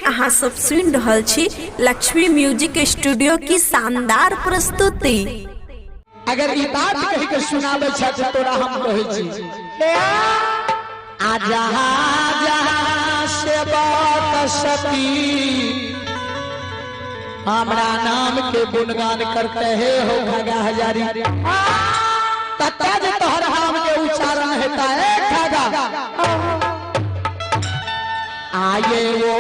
अहाँ सब सुन रहल छी लक्ष्मी म्यूजिक स्टूडियो की शानदार प्रस्तुति। अगर ई बात कह के सुनाबे छ त तोरा हम कहै छी आजा जहां से बात सती हमरा नाम के गुणगान करते है हो खगा हजारी तत्ज तोहर नाम के उच्चारण हेता है खगा आये वो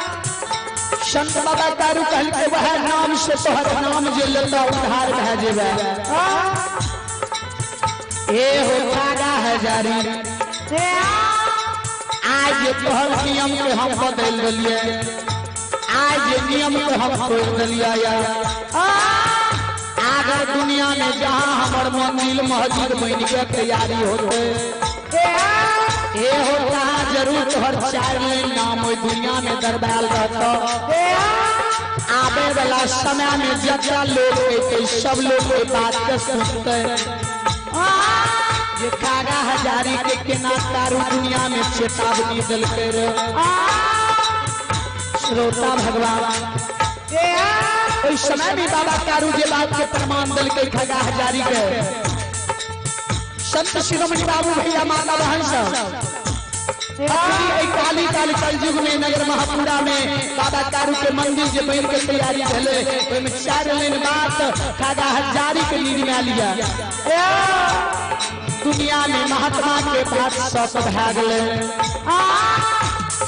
संत बाबा दारू कहल के वह नाम से तोहर नाम जे लेता उधार भे जेबे ए हो खागा हजारी आज तोहर नियम के हम बदल देलिए आज नियम के हम तोड़ देलिए अगर दुनिया में जहां हमर मंदिर मस्जिद बन के तैयारी होते ए होता जरूर तोहर चार नाम ओई दुनिया में दरबार रहता आवे वाला समय में जितना लोग के सब लोग के बात के सुनते ये खागा हजारी के केना तारू दुनिया में चेतावनी दिल के रे श्रोता भगवान उस समय भी बाबा तारू जे बात के प्रमाण दिल के खागा हजारी के संत शिरोमणि बाबू भैया माता बहन सब काली काल कलयुग में नगर महापुरा में बाबा तारू के मंदिर जे बन के तैयारी भेले ओय में 4 लाइन बात खागा हजारी के नींद में लिया दुनिया में महात्मा के बात सब भा गेले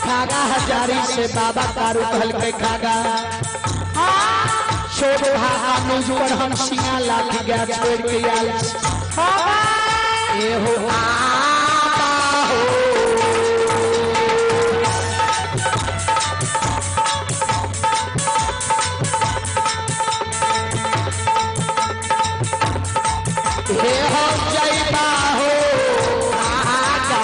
खागा हजारी से बाबा तारू कहल के खागा शोभा अनुज पर हम सिंगा लाख गया छोड़ के आल ए हो हे हो जयबा हो आगा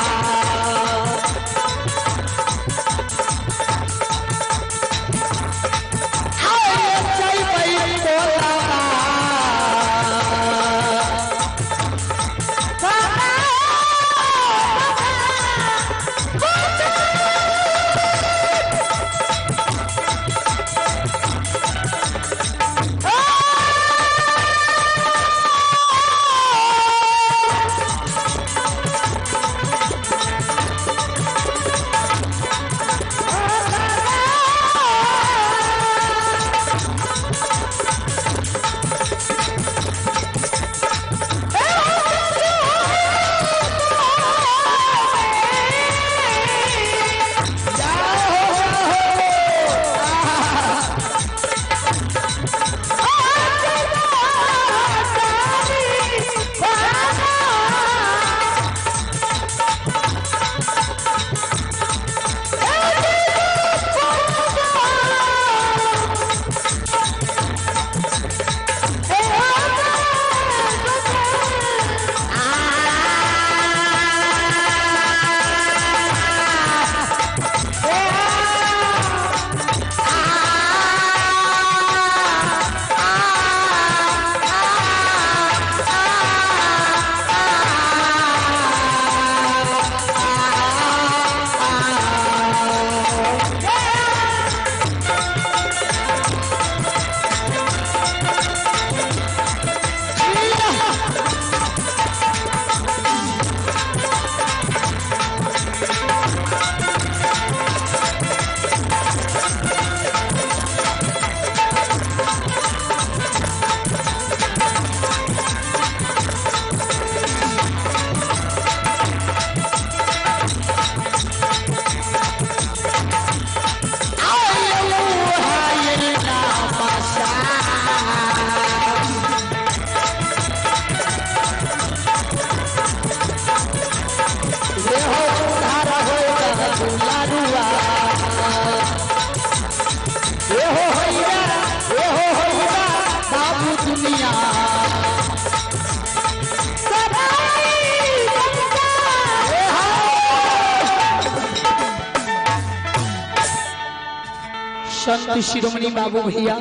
संत शिरोमणि बाबू भैया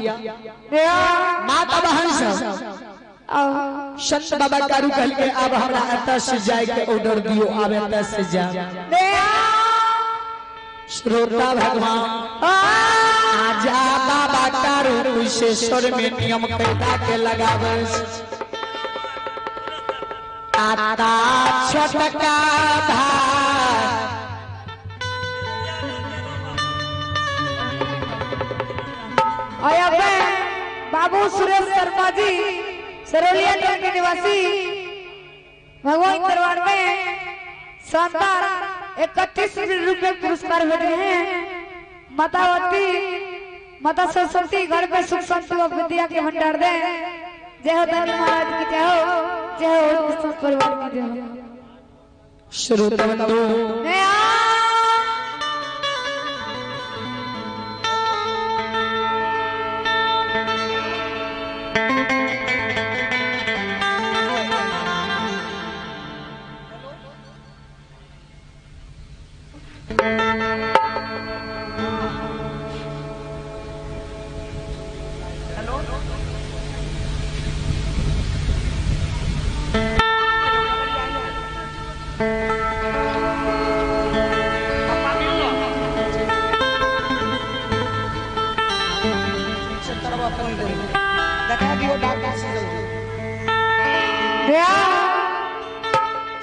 माता बहन सब संत बाबा कारू कहल के अब हमरा एतऽ से जाए के ऑर्डर दियो, अब एतऽ से जा श्रोता भगवान आजा बाबा कारू कुशेश्वर में नियम कैदा के लगावे आता छोटका भाई बाबू सुरेश शर्मा जी सरोलिया के निवासी भगवान दरबार में शानदार 31 रुपए पुरस्कार मिले हैं। माता सरस्वती घर पे सुख शांति व विद्या के भंडार दे। जय हो धनी महाराज की जय हो परिवार की जय हो। श्रोता बंधु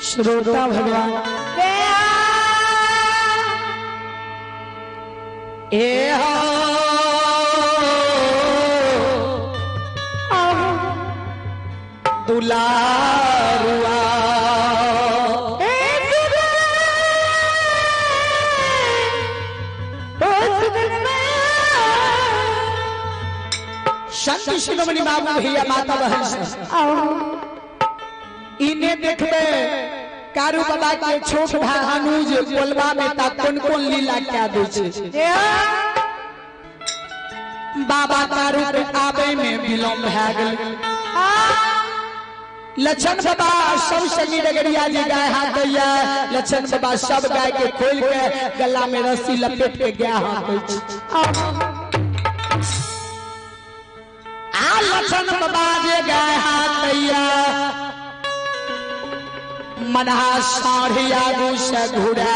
श्रोता भगवान ए दुलारुआ संत शिरोमणि बाबू भैया माता बहन इन्हें देखबे कारू बाबा के छोट भानुज बोलबा में ता कोन लीला क्या दे छे बाबा कारू के आबे में विलंब भ गेल लक्षण बाबा सब संगी डगरिया जी गाय हाथ दैया लक्षण बाबा सब गाय के खोल के गला में रस्सी लपेट के गया हाथ दै आ लक्षण बाबा जे गाय हाथ दैया मनहा साढ़िया गुस घुड़ा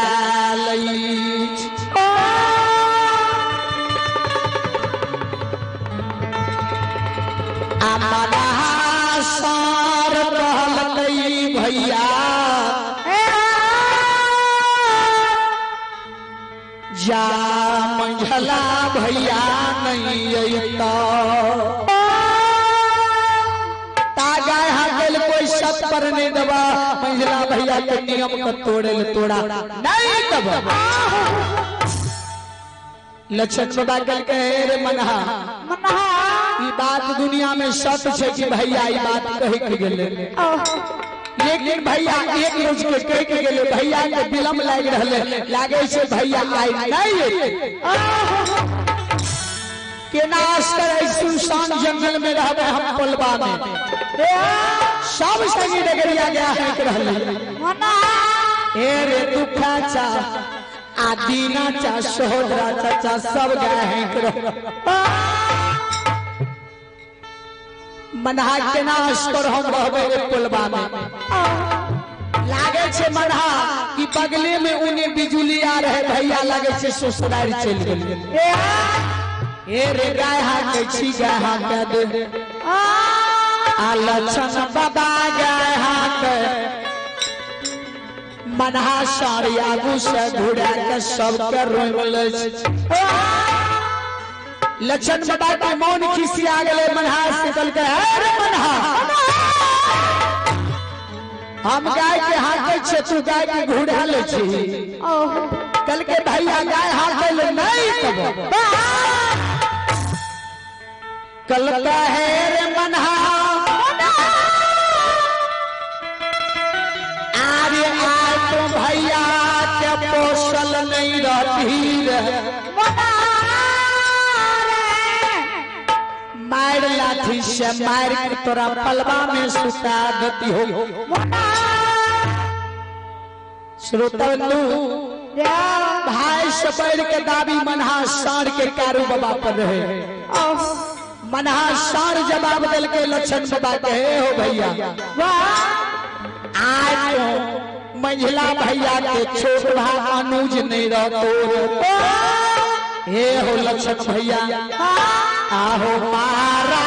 लई मनहा सार कहलई भैया जा मंझला भैया नहीं अइता कोई सब पर नहीं दबा मंझला भैया के नियम को तोड़ा नहीं तब लक्षण बाबा कल कहे रे मनहा ई बात दुनिया में सच है कि भैया ई बात कहे के गेले लेकिन भैया एक रोज के कह के गेले भैया के विलंब लाग रहले लागे से भैया आई नहीं के नाश करे सुनसान जंगल में रहबे हम पलवा में सब संगी डगरिया गया है के रहले ए रे दुखा चा आदीना चा सोहदरा चाचा सब गया है के मनहा के नाश कर हम रहबे रे पलवा में लागे छे मनहा कि बगले में उने बिजुली आ रहे भैया लागे छे ससुराल चल गेल ए रे गाय हाथ छी गाय हाथ दे लक्षण बाबा गाय हाथ मनहा साड़िया गुस घुड़ा के सब के रोल लक्षण बाबा के मौन खिसिया गेले मनहा से कल के अरे मनहा हम गाय के हाथ छे तू गाय के घुड़ा ले छी कल के भैया गाय हाथ ले नहीं तब कल का है रे मनहा आरे आज तो भैया के पोसल नहीं रहती मार लाठी से मार के तोरा पलवा में सुता देती हो श्रोता बंधु भाई सबैर के दाबी मनहा सार के कारू बाबा पर रहे। मनहा सार जवाब दिल के लक्षण बाबा कहे हो भैया आज मंझला भैया के छोट भाई अनुज नहीं रहतो हे हो लक्षण भैया आहो मारा